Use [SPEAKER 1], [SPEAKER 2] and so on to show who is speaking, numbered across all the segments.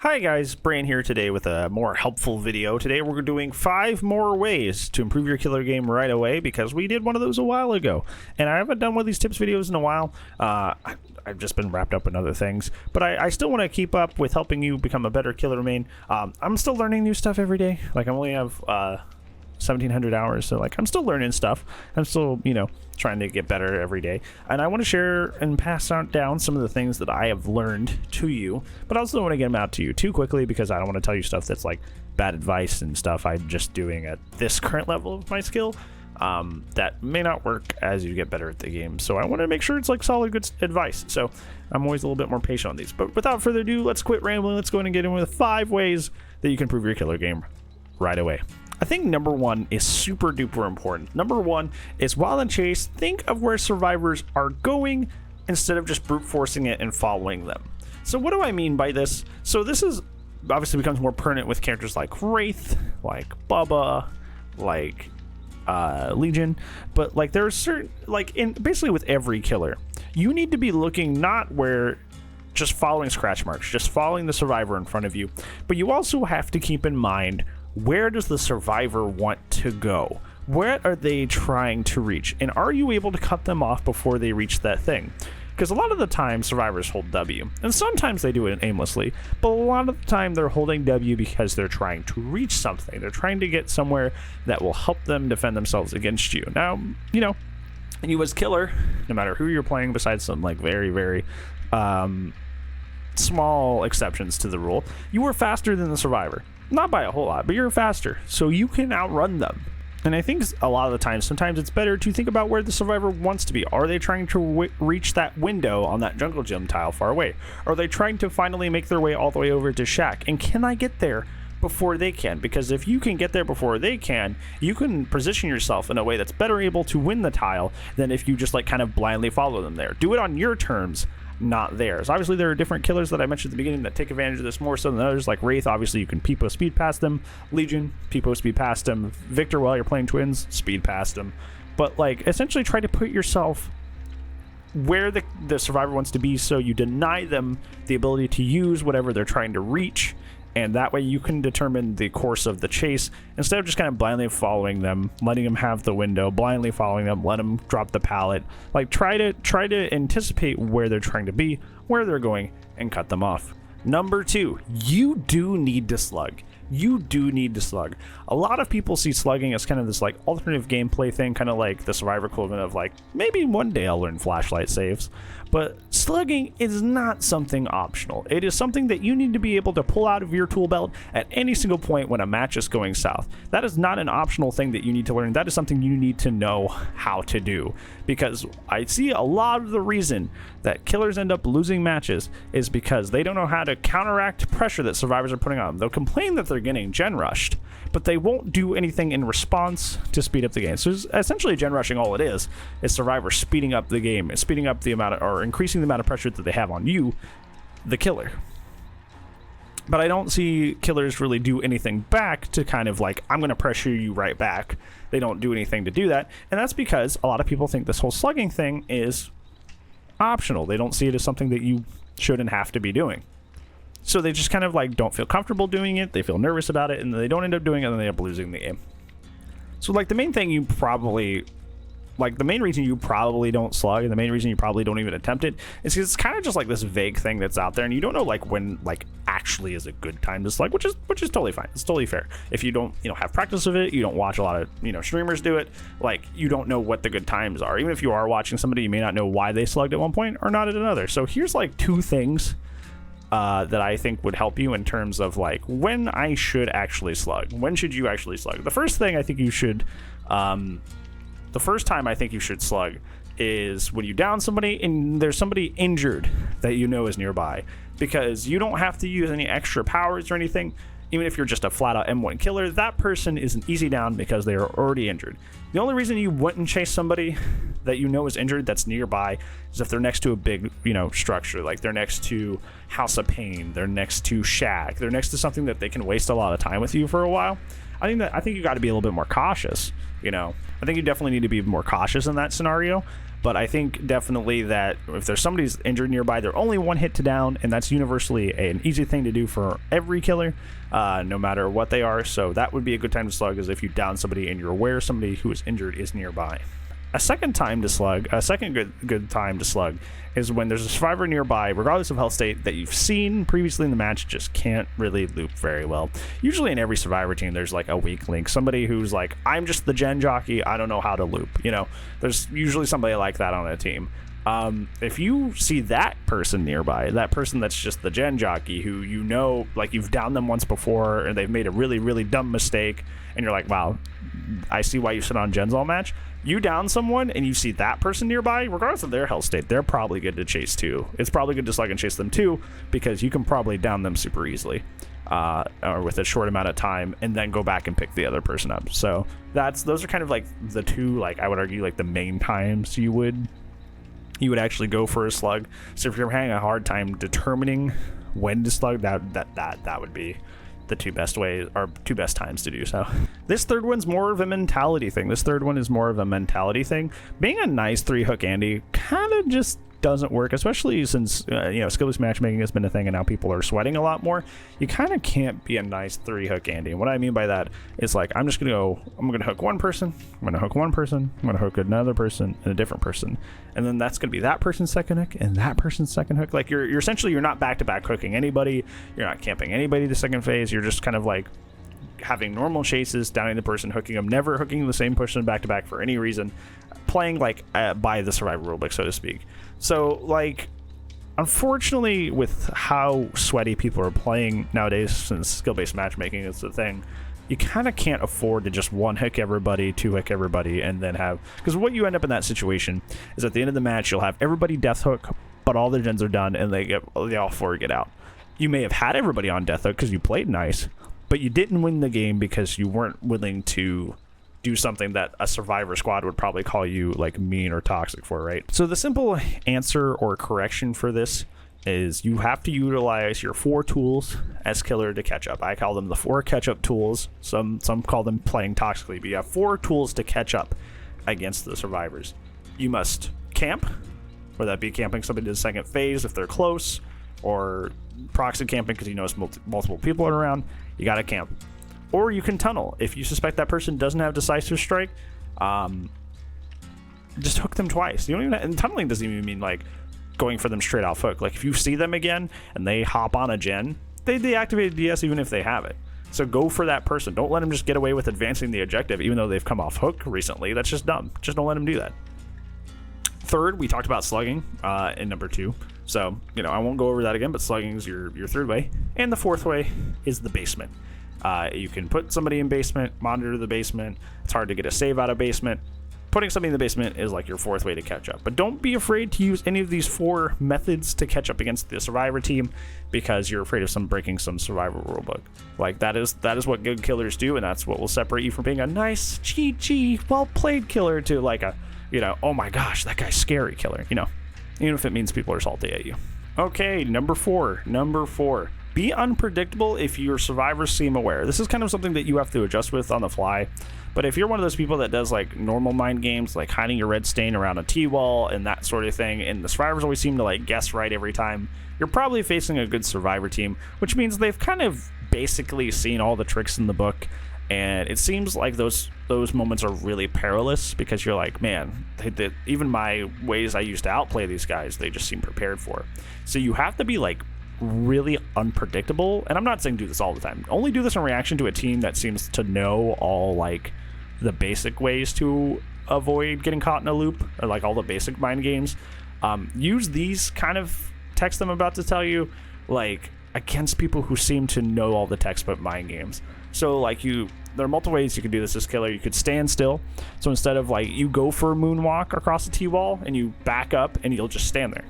[SPEAKER 1] Hi guys, Brian here today with a more helpful video. Today we're doing 5 more ways to improve your killer game right away because we did one of those a while ago. And I haven't done one of these tips videos in a while. I've just been wrapped up in other things. But I still want to keep up with helping you become a better killer main. I'm still learning new stuff every day. Like I only have 1,700 hours, so like I'm still learning stuff. I'm still, trying to get better every day, and I want to share and pass down some of the things that I have learned to you, but I also don't want to get them out to you too quickly because I don't want to tell you stuff that's like bad advice and stuff I'm just doing at this current level of my skill that may not work as you get better at the game. So I want to make sure it's like solid good advice, so I'm always a little bit more patient on these. But without further ado, let's quit rambling. Let's go ahead and get in with 5 ways that you can improve your killer game right away. I think number 1 is super duper important. Number 1 is while in chase, think of where survivors are going instead of just brute forcing it and following them. So what do I mean by this? So this is obviously becomes more pertinent with characters like Wraith, like Bubba, like Legion, but like there's certain, like in basically with every killer, you need to be looking not where just following scratch marks, just following the survivor in front of you, but you also have to keep in mind, where does the survivor want to go? Where are they trying to reach? And are you able to cut them off before they reach that thing? Because a lot of the time survivors hold W, and sometimes they do it aimlessly, but a lot of the time they're holding W because they're trying to reach something. They're trying to get somewhere that will help them defend themselves against you. Now, you as killer, no matter who you're playing, besides some like very, very small exceptions to the rule, you are faster than the survivor. Not by a whole lot, but you're faster, so you can outrun them. And I think a lot of the time, sometimes it's better to think about where the survivor wants to be. Are they trying to reach that window on that jungle gym tile far away? Are they trying to finally make their way all the way over to Shack? And can I get there before they can? Because if you can get there before they can, you can position yourself in a way that's better able to win the tile than if you just like kind of blindly follow them there. Do it on your terms, not theirs. Obviously there are different killers that I mentioned at the beginning that take advantage of this more so than others, like Wraith. Obviously you can Peepo speed past them, Legion Peepo speed past them, Victor while you're playing twins speed past them, but like essentially try to put yourself where the survivor wants to be so you deny them the ability to use whatever they're trying to reach, and that way you can determine the course of the chase instead of just kind of blindly following them, letting them have the window, blindly following them, let them drop the pallet. Like try to anticipate where they're trying to be, where they're going, and cut them off. Number 2, you do need to slug. You do need to slug. A lot of people see slugging as kind of this like alternative gameplay thing, kind of like the survivor equivalent of like, maybe one day I'll learn flashlight saves. But slugging is not something optional. It is something that you need to be able to pull out of your tool belt at any single point when a match is going south. That is not an optional thing that you need to learn. That is something you need to know how to do. Because I see a lot of the reason that killers end up losing matches is because they don't know how to counteract pressure that survivors are putting on them. They'll complain that they're getting gen rushed, but they won't do anything in response to speed up the game. So essentially gen rushing, all it is survivors speeding up the game, speeding up the amount of, or increasing the amount of pressure that they have on you, the killer. But I don't see killers really do anything back to kind of like, I'm going to pressure you right back. They don't do anything to do that. And that's because a lot of people think this whole slugging thing is optional. They don't see it as something that you shouldn't have to be doing. So they just kind of like don't feel comfortable doing it. They feel nervous about it, and they don't end up doing it, and then they end up losing the game. So like the main thing you probably, like the main reason you probably don't slug, and the main reason you probably don't even attempt it, is because it's kind of just like this vague thing that's out there, and you don't know like when like actually is a good time to slug, which is totally fine. It's totally fair. If you don't have practice of it, you don't watch a lot of streamers do it, like you don't know what the good times are. Even if you are watching somebody, you may not know why they slugged at one point or not at another. So here's like 2 things that I think would help you in terms of like when I should actually slug. When should you actually slug? The first thing I think you should, the first time I think you should slug is when you down somebody and there's somebody injured that you know is nearby, because you don't have to use any extra powers or anything. Even if you're just a flat out M1 killer, that person is an easy down because they are already injured. The only reason you wouldn't chase somebody that you know is injured that's nearby is if they're next to a big, structure, like they're next to House of Pain, they're next to Shack, they're next to something that they can waste a lot of time with you for a while. I think you got to be a little bit more cautious. I think you definitely need to be more cautious in that scenario. But I think definitely that if there's somebody's injured nearby, they're only one hit to down, and that's universally an easy thing to do for every killer, no matter what they are. So that would be a good time to slug, is if you down somebody and you're aware somebody who is injured is nearby. A second time to slug, a second good time to slug, is when there's a survivor nearby, regardless of health state, that you've seen previously in the match, just can't really loop very well. Usually in every survivor team, there's like a weak link, somebody who's like, I'm just the gen jockey, I don't know how to loop. You know, there's usually somebody like that on a team. If you see that person nearby, that person that's just the gen jockey, who you know, like you've downed them once before and they've made a really, really dumb mistake, and you're like, wow, I see why you sit on gens all match. You down someone and you see that person nearby, regardless of their health state, they're probably good to chase too. It's probably good to slug and chase them too, because you can probably down them super easily, or with a short amount of time, and then go back and pick the other person up. So those are kind of like the two, like I would argue, like the main times you would actually go for a slug. So if you're having a hard time determining when to slug, that would be the two best ways, or two best times to do so. This third one's more of a mentality thing. Being a nice 3-hook Andy kind of just doesn't work, especially since skill-based matchmaking has been a thing and now people are sweating a lot more. You kind of can't be a nice 3-hook Andy. And what I mean by that is, like, I'm gonna hook one person, I'm gonna hook another person and a different person, and then that's gonna be that person's second hook and that person's second hook. Like, you're essentially, you're not back-to-back hooking anybody, you're not camping anybody the second phase, you're just kind of like having normal chases, downing the person, hooking them, never hooking the same person back-to-back for any reason, playing like by the survivor rulebook, so to speak. So, like, unfortunately, with how sweaty people are playing nowadays, since skill-based matchmaking is the thing, you kind of can't afford to just 1-hook everybody, 2-hook everybody, and then have... Because what you end up in that situation is, at the end of the match, you'll have everybody death hook, but all their gens are done, and they all 4 get out. You may have had everybody on death hook because you played nice, but you didn't win the game because you weren't willing to do something that a survivor squad would probably call you like mean or toxic for, right? So the simple answer or correction for this is you have to utilize your 4 tools as killer to catch up. I call them the 4 catch-up tools. Some call them playing toxically, but you have 4 tools to catch up against the survivors. You must camp, whether that be camping somebody to the second phase if they're close, or proxy camping because you notice multiple people are around. You gotta camp. Or you can tunnel. If you suspect that person doesn't have decisive strike, just hook them twice. You don't even, and tunneling doesn't even mean like going for them straight off hook. Like, if you see them again and they hop on a gen, they deactivate DS even if they have it. So go for that person. Don't let them just get away with advancing the objective even though they've come off hook recently. That's just dumb. Just don't let them do that. Third, we talked about slugging in number 2. So, I won't go over that again, but slugging is your third way. And the fourth way is the basement. You can put somebody in basement, monitor the basement. It's hard to get a save out of basement. Putting somebody in the basement is like your fourth way to catch up. But don't be afraid to use any of these 4 methods to catch up against the survivor team, because you're afraid of breaking some survivor rulebook. Like, that is what good killers do, and that's what will separate you from being a nice, GG, well-played killer to like a, oh my gosh, that guy's scary killer, even if it means people are salty at you. Okay, number 4. Be unpredictable if your survivors seem aware. This is kind of something that you have to adjust with on the fly. But if you're one of those people that does like normal mind games, like hiding your red stain around a T-wall and that sort of thing, and the survivors always seem to like guess right every time, you're probably facing a good survivor team, which means they've kind of basically seen all the tricks in the book. And it seems like those moments are really perilous, because you're like, man, even my ways I used to outplay these guys, they just seem prepared for. So you have to be like really unpredictable. And I'm not saying do this all the time. Only do this in reaction to a team that seems to know all like the basic ways to avoid getting caught in a loop, or like all the basic mind games. Use these kind of text I'm about to tell you like against people who seem to know all the textbook mind games. So like there are multiple ways you could do this as killer. You could stand still. So instead of like, you go for a moonwalk across the T-wall and you back up and you'll just stand there.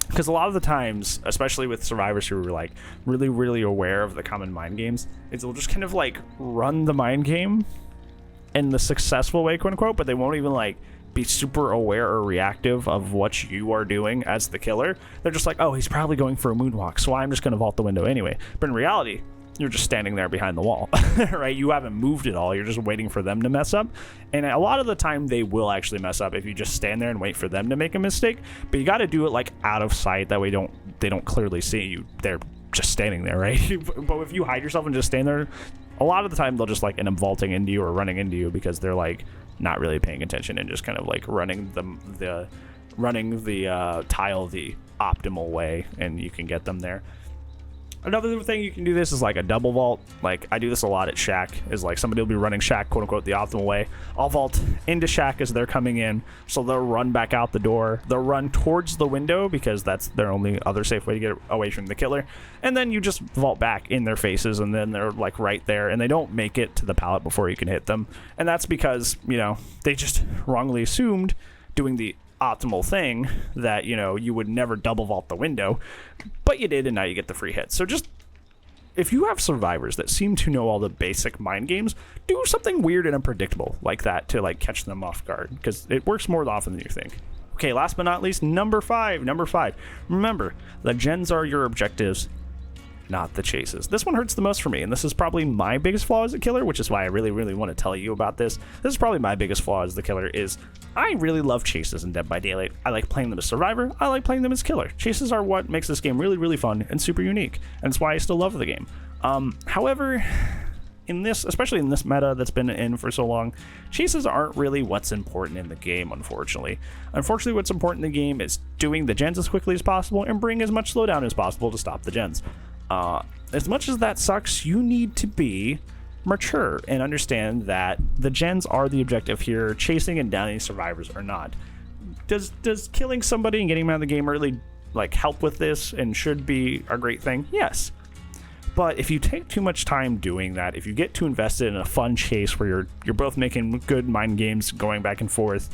[SPEAKER 1] Because a lot of the times, especially with survivors who are like really, really aware of the common mind games, is they'll just kind of like run the mind game in the successful way, quote unquote, but they won't even like be super aware or reactive of what you are doing as the killer. They're just like, oh, he's probably going for a moonwalk, so I'm just going to vault the window anyway. But in reality, you're just standing there behind the wall, right? You haven't moved at all. You're just waiting for them to mess up. And a lot of the time they will actually mess up if you just stand there and wait for them to make a mistake. But you got to do it like out of sight. That way they don't clearly see you. They're just standing there, right? But if you hide yourself and just stand there, a lot of the time they'll just like end up vaulting into you or running into you because they're like not really paying attention and just kind of like running the tile the optimal way, and you can get them there. Another thing you can do this is like a double vault. Like I do this a lot at Shack, is like somebody will be running Shack quote unquote the optimal way. I'll vault into Shack as they're coming in, so they'll run back out the door. They'll run towards the window because that's their only other safe way to get away from the killer. And then you just vault back in their faces, and then they're like right there, and they don't make it to the pallet before you can hit them. And that's because, you know, they just wrongly assumed, doing the optimal thing, that, you know, you would never double vault the window, but you did, and now you get the free hit. So just, if you have survivors that seem to know all the basic mind games, do something weird and unpredictable like that to like catch them off guard, because it works more often than you think. Okay, last but not least, number five. Remember, the gens are your objectives, not the chases. This one hurts the most for me, and this is probably my biggest flaw as a killer, which is why I really, really want to tell you about this. This is probably my biggest flaw as the killer, is I really love chases in Dead by Daylight. I like playing them as survivor. I like playing them as killer. Chases are what makes this game really, really fun and super unique, and it's why I still love the game. However, in this, especially in this meta that's been in for so long, chases aren't really what's important in the game, unfortunately. Unfortunately, what's important in the game is doing the gens as quickly as possible and bring as much slowdown as possible to stop the gens. As much as that sucks, you need to be mature and understand that the gens are the objective here. Chasing and downing survivors are not. Does killing somebody and getting them out of the game really like help with this and should be a great thing? Yes. But if you take too much time doing that, if you get too invested in a fun chase where you're both making good mind games going back and forth,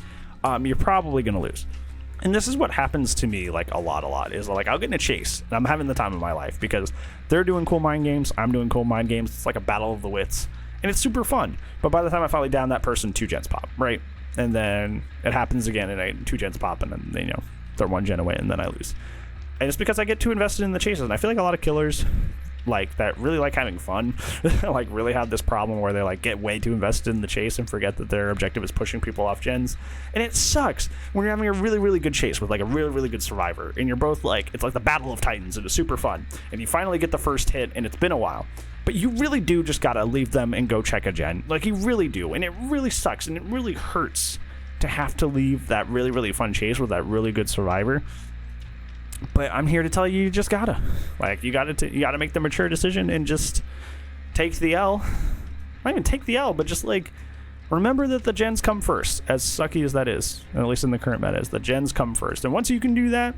[SPEAKER 1] you're probably going to lose. And this is what happens to me like a lot, is like I'll get in a chase and I'm having the time of my life because they're doing cool mind games, I'm doing cool mind games. It's like a battle of the wits, and it's super fun. But by the time I finally down that person, 2 gens pop, right? And then it happens again, and 2 gens pop, and then, you know, they're 1 gen away, and then I lose. And it's because I get too invested in the chases. And I feel like a lot of killers like that really like having fun like really have this problem where they like get way too invested in the chase and forget that their objective is pushing people off gens. And it sucks when you're having a really, really good chase with like a really, really good survivor, and you're both like, it's like the battle of titans, and it's super fun, and you finally get the first hit, and it's been a while, but you really do just gotta leave them and go check a gen. Like you really do, and it really sucks, and it really hurts to have to leave that really, really fun chase with that really good survivor. But I'm here to tell you, you just gotta. Like, you gotta make the mature decision and just take the L. Not even take the L, but just, like, remember that the gens come first, as sucky as that is, at least in the current meta, is the gens come first. And once you can do that,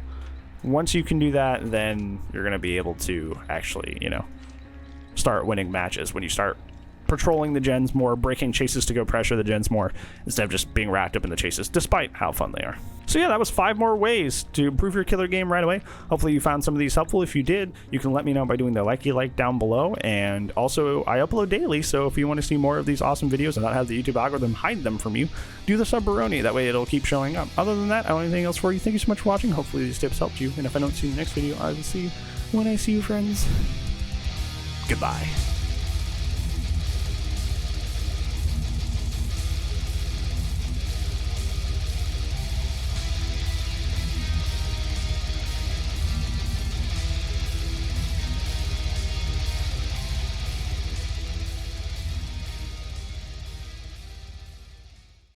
[SPEAKER 1] then you're gonna be able to actually, you know, start winning matches when you start patrolling the gens more, breaking chases to go pressure the gens more, instead of just being wrapped up in the chases, despite how fun they are. So yeah, that was 5 more ways to improve your killer game right away. Hopefully you found some of these helpful. If you did, you can let me know by doing the like down below. And also, I upload daily, so if you want to see more of these awesome videos and not have the YouTube algorithm hide them from you, do the sub-baroni. That way it'll keep showing up. Other than that, I don't have anything else for you. Thank you so much for watching. Hopefully these tips helped you. And if I don't see you in the next video, I will see you when I see you, friends. Goodbye.